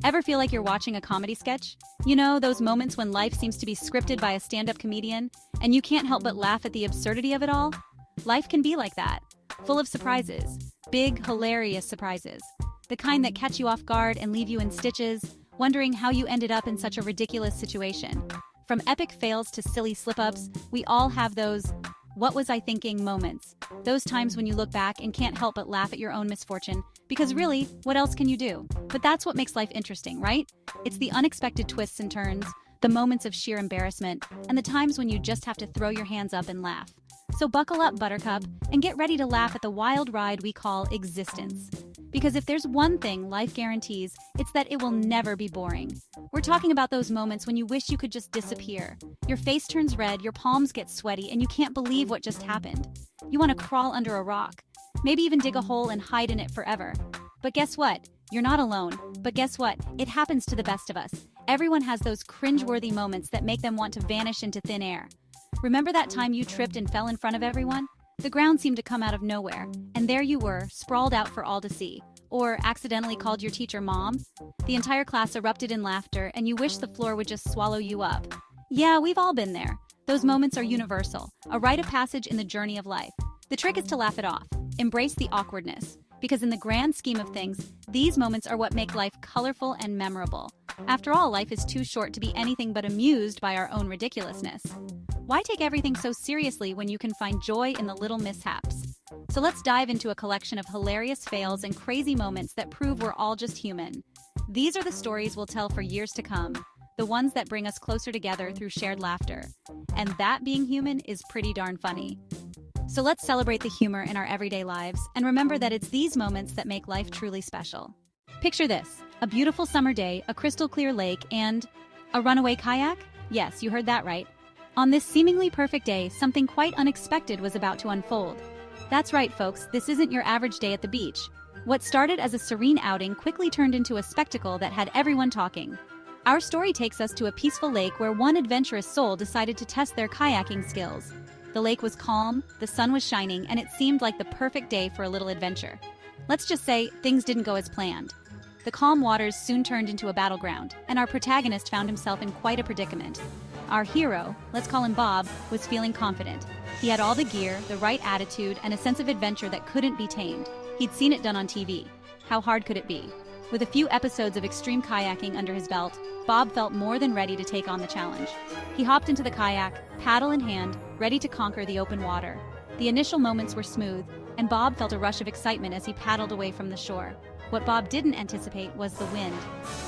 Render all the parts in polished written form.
Ever feel like you're watching a comedy sketch? You know, those moments when life seems to be scripted by a stand-up comedian, and you can't help but laugh at the absurdity of it all? Life can be like that, full of surprises. Big, hilarious surprises. The kind that catch you off guard and leave you in stitches, wondering how you ended up in such a ridiculous situation. From epic fails to silly slip-ups, we all have those "what was I thinking" moments. Those times when you look back and can't help but laugh at your own misfortune, because really, what else can you do? But that's what makes life interesting, right? It's the unexpected twists and turns, the moments of sheer embarrassment, and the times when you just have to throw your hands up and laugh. So buckle up, Buttercup, and get ready to laugh at the wild ride we call existence. Because if there's one thing life guarantees, it's that it will never be boring. We're talking about those moments when you wish you could just disappear. Your face turns red, your palms get sweaty, and you can't believe what just happened. You want to crawl under a rock, maybe even dig a hole and hide in it forever. But guess what? You're not alone. But guess what? It happens to the best of us. Everyone has those cringe-worthy moments that make them want to vanish into thin air. Remember that time you tripped and fell in front of everyone? The ground seemed to come out of nowhere, and there you were, sprawled out for all to see. Or accidentally called your teacher mom? The entire class erupted in laughter, and you wish the floor would just swallow you up. Yeah, we've all been there. Those moments are universal, a rite of passage in the journey of life. The trick is to laugh it off, embrace the awkwardness, because in the grand scheme of things, these moments are what make life colorful and memorable. After all, life is too short to be anything but amused by our own ridiculousness. Why take everything so seriously when you can find joy in the little mishaps? So let's dive into a collection of hilarious fails and crazy moments that prove we're all just human. These are the stories we'll tell for years to come, the ones that bring us closer together through shared laughter. And that being human is pretty darn funny. So let's celebrate the humor in our everyday lives and remember that it's these moments that make life truly special. Picture this: a beautiful summer day, a crystal clear lake, and a runaway kayak? Yes, you heard that right. On this seemingly perfect day, something quite unexpected was about to unfold. That's right, folks, this isn't your average day at the beach. What started as a serene outing quickly turned into a spectacle that had everyone talking. Our story takes us to a peaceful lake where one adventurous soul decided to test their kayaking skills. The lake was calm, the sun was shining, and it seemed like the perfect day for a little adventure. Let's just say things didn't go as planned. The calm waters soon turned into a battleground, and our protagonist found himself in quite a predicament. Our hero, let's call him Bob, was feeling confident. He had all the gear, the right attitude, and a sense of adventure that couldn't be tamed. He'd seen it done on TV. How hard could it be? With a few episodes of extreme kayaking under his belt, Bob felt more than ready to take on the challenge. He hopped into the kayak, paddle in hand, ready to conquer the open water. The initial moments were smooth, and Bob felt a rush of excitement as he paddled away from the shore. What Bob didn't anticipate was the wind,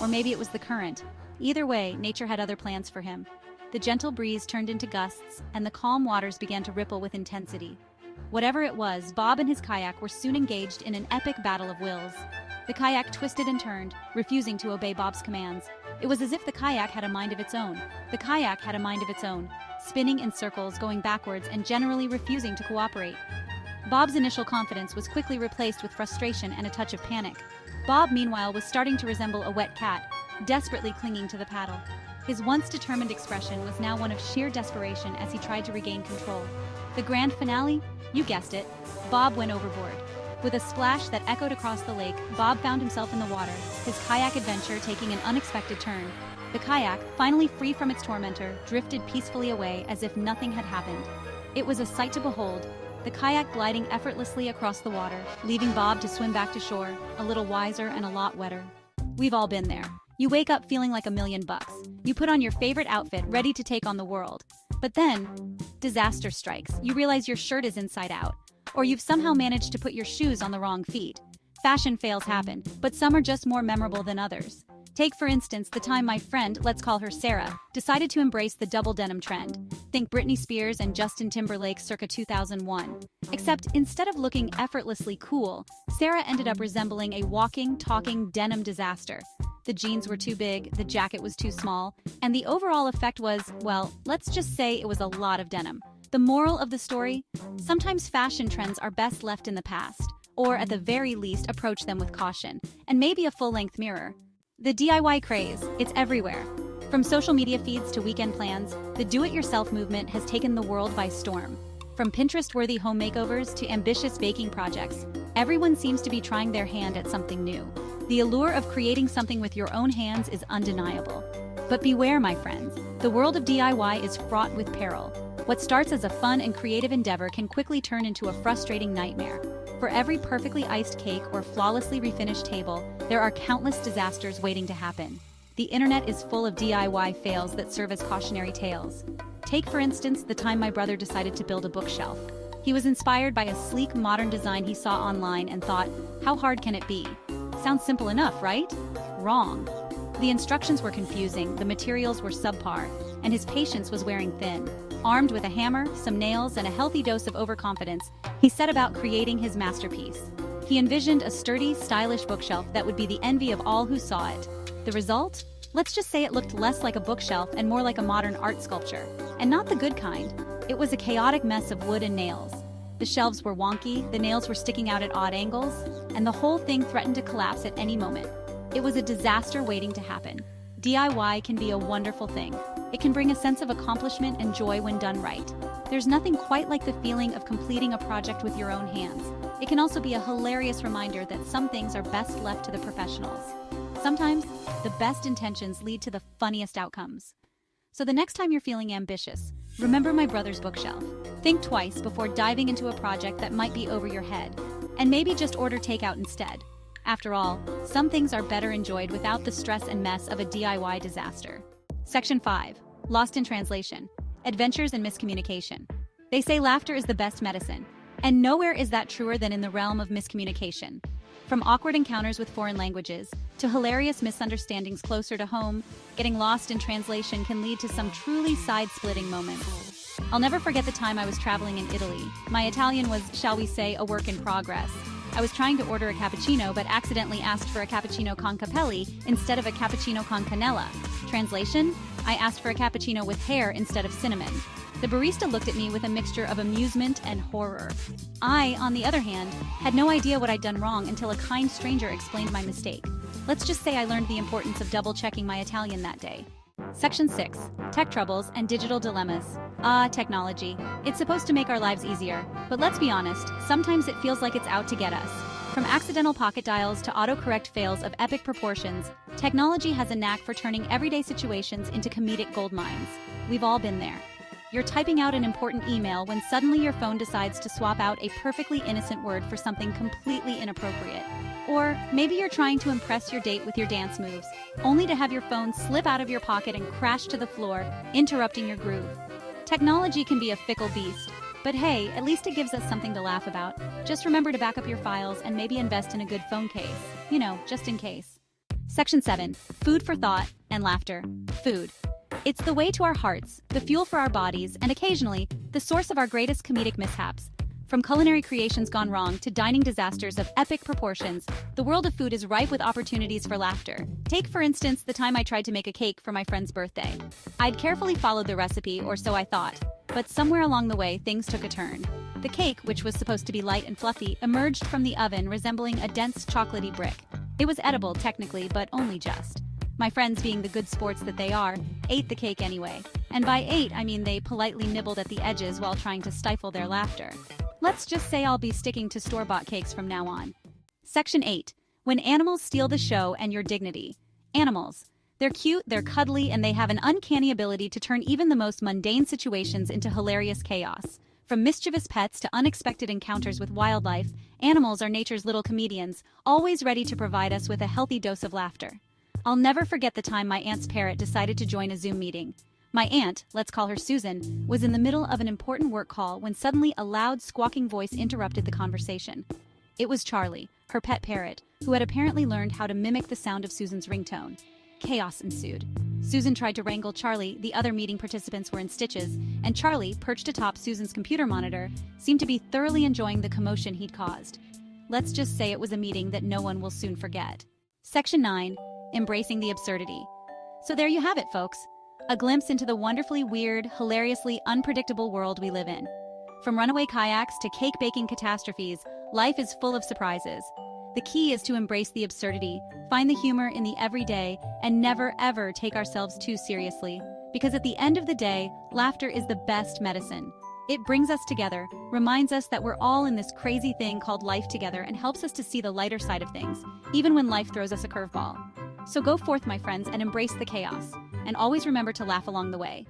or maybe it was the current. Either way, nature had other plans for him. The gentle breeze turned into gusts, and the calm waters began to ripple with intensity. Whatever it was, Bob and his kayak were soon engaged in an epic battle of wills. The kayak twisted and turned, refusing to obey Bob's commands. It was as if the kayak had a mind of its own. The kayak had a mind of its own, spinning in circles, going backwards, and generally refusing to cooperate. Bob's initial confidence was quickly replaced with frustration and a touch of panic. Bob, meanwhile, was starting to resemble a wet cat, desperately clinging to the paddle. His once determined expression was now one of sheer desperation as he tried to regain control. The grand finale? You guessed it. Bob went overboard. With a splash that echoed across the lake, Bob found himself in the water, his kayak adventure taking an unexpected turn. The kayak, finally free from its tormentor, drifted peacefully away as if nothing had happened. It was a sight to behold, the kayak gliding effortlessly across the water, leaving Bob to swim back to shore, a little wiser and a lot wetter. We've all been there. You wake up feeling like $1,000,000. You put on your favorite outfit, ready to take on the world. But then, disaster strikes. You realize your shirt is inside out. Or you've somehow managed to put your shoes on the wrong feet. Fashion fails happen, but some are just more memorable than others. Take, for instance, the time my friend, let's call her Sarah, decided to embrace the double denim trend. Think Britney Spears and Justin Timberlake circa 2001. Except instead of looking effortlessly cool, Sarah ended up resembling a walking, talking denim disaster. The jeans were too big, the jacket was too small, and the overall effect was, well, let's just say it was a lot of denim. The moral of the story? Sometimes fashion trends are best left in the past, or at the very least approach them with caution, and maybe a full-length mirror. The DIY craze, it's everywhere. From social media feeds to weekend plans, the do-it-yourself movement has taken the world by storm. From Pinterest-worthy home makeovers to ambitious baking projects, everyone seems to be trying their hand at something new. The allure of creating something with your own hands is undeniable. But beware, my friends, the world of DIY is fraught with peril. What starts as a fun and creative endeavor can quickly turn into a frustrating nightmare. For every perfectly iced cake or flawlessly refinished table, there are countless disasters waiting to happen. The internet is full of DIY fails that serve as cautionary tales. Take, for instance, the time my brother decided to build a bookshelf. He was inspired by a sleek, modern design he saw online and thought, how hard can it be? Sounds simple enough, right? Wrong. The instructions were confusing, the materials were subpar, and his patience was wearing thin. Armed with a hammer, some nails, and a healthy dose of overconfidence, he set about creating his masterpiece. He envisioned a sturdy, stylish bookshelf that would be the envy of all who saw it. The result? Let's just say it looked less like a bookshelf and more like a modern art sculpture. And not the good kind. It was a chaotic mess of wood and nails. The shelves were wonky, the nails were sticking out at odd angles, and the whole thing threatened to collapse at any moment. It was a disaster waiting to happen. DIY can be a wonderful thing. It can bring a sense of accomplishment and joy when done right. There's nothing quite like the feeling of completing a project with your own hands. It can also be a hilarious reminder that some things are best left to the professionals. Sometimes, the best intentions lead to the funniest outcomes. So the next time you're feeling ambitious, remember my brother's bookshelf. Think twice before diving into a project that might be over your head. And maybe just order takeout instead. After all, some things are better enjoyed without the stress and mess of a DIY disaster. Section 5. Lost in Translation. Adventures and Miscommunication. They say laughter is the best medicine, and nowhere is that truer than in the realm of miscommunication. From awkward encounters with foreign languages, to hilarious misunderstandings closer to home, getting lost in translation can lead to some truly side-splitting moments. I'll never forget the time I was traveling in Italy. My Italian was, shall we say, a work in progress. I was trying to order a cappuccino but accidentally asked for a cappuccino con capelli instead of a cappuccino con canela. Translation? I asked for a cappuccino with hair instead of cinnamon. The barista looked at me with a mixture of amusement and horror. I, on the other hand, had no idea what I'd done wrong until a kind stranger explained my mistake. Let's just say I learned the importance of double-checking my Italian that day. Section 6. Tech Troubles and Digital Dilemmas. Technology. It's supposed to make our lives easier, but let's be honest, sometimes it feels like it's out to get us. From accidental pocket dials to autocorrect fails of epic proportions, technology has a knack for turning everyday situations into comedic goldmines. We've all been there. You're typing out an important email when suddenly your phone decides to swap out a perfectly innocent word for something completely inappropriate. Or maybe you're trying to impress your date with your dance moves, only to have your phone slip out of your pocket and crash to the floor, interrupting your groove. Technology can be a fickle beast, but hey, at least it gives us something to laugh about. Just remember to back up your files and maybe invest in a good phone case. You know, just in case. Section 7. Food for thought and laughter. Food. It's the way to our hearts, the fuel for our bodies, and occasionally, the source of our greatest comedic mishaps. From culinary creations gone wrong to dining disasters of epic proportions, the world of food is ripe with opportunities for laughter. Take, for instance, the time I tried to make a cake for my friend's birthday. I'd carefully followed the recipe, or so I thought, but somewhere along the way, things took a turn. The cake, which was supposed to be light and fluffy, emerged from the oven resembling a dense chocolatey brick. It was edible, technically, but only just. My friends, being the good sports that they are, ate the cake anyway. And by ate, I mean they politely nibbled at the edges while trying to stifle their laughter. Let's just say I'll be sticking to store-bought cakes from now on. Section 8. When animals steal the show and your dignity. Animals. They're cute, they're cuddly, and they have an uncanny ability to turn even the most mundane situations into hilarious chaos. From mischievous pets to unexpected encounters with wildlife, animals are nature's little comedians, always ready to provide us with a healthy dose of laughter. I'll never forget the time my aunt's parrot decided to join a Zoom meeting. My aunt, let's call her Susan, was in the middle of an important work call when suddenly a loud, squawking voice interrupted the conversation. It was Charlie, her pet parrot, who had apparently learned how to mimic the sound of Susan's ringtone. Chaos ensued. Susan tried to wrangle Charlie, the other meeting participants were in stitches, and Charlie, perched atop Susan's computer monitor, seemed to be thoroughly enjoying the commotion he'd caused. Let's just say it was a meeting that no one will soon forget. Section 9. Embracing the absurdity. So there you have it, folks. A glimpse into the wonderfully weird, hilariously unpredictable world we live in. From runaway kayaks to cake-baking catastrophes, life is full of surprises. The key is to embrace the absurdity, find the humor in the everyday, and never ever take ourselves too seriously. Because at the end of the day, laughter is the best medicine. It brings us together, reminds us that we're all in this crazy thing called life together, and helps us to see the lighter side of things, even when life throws us a curveball. So go forth, my friends, and embrace the chaos. And always remember to laugh along the way.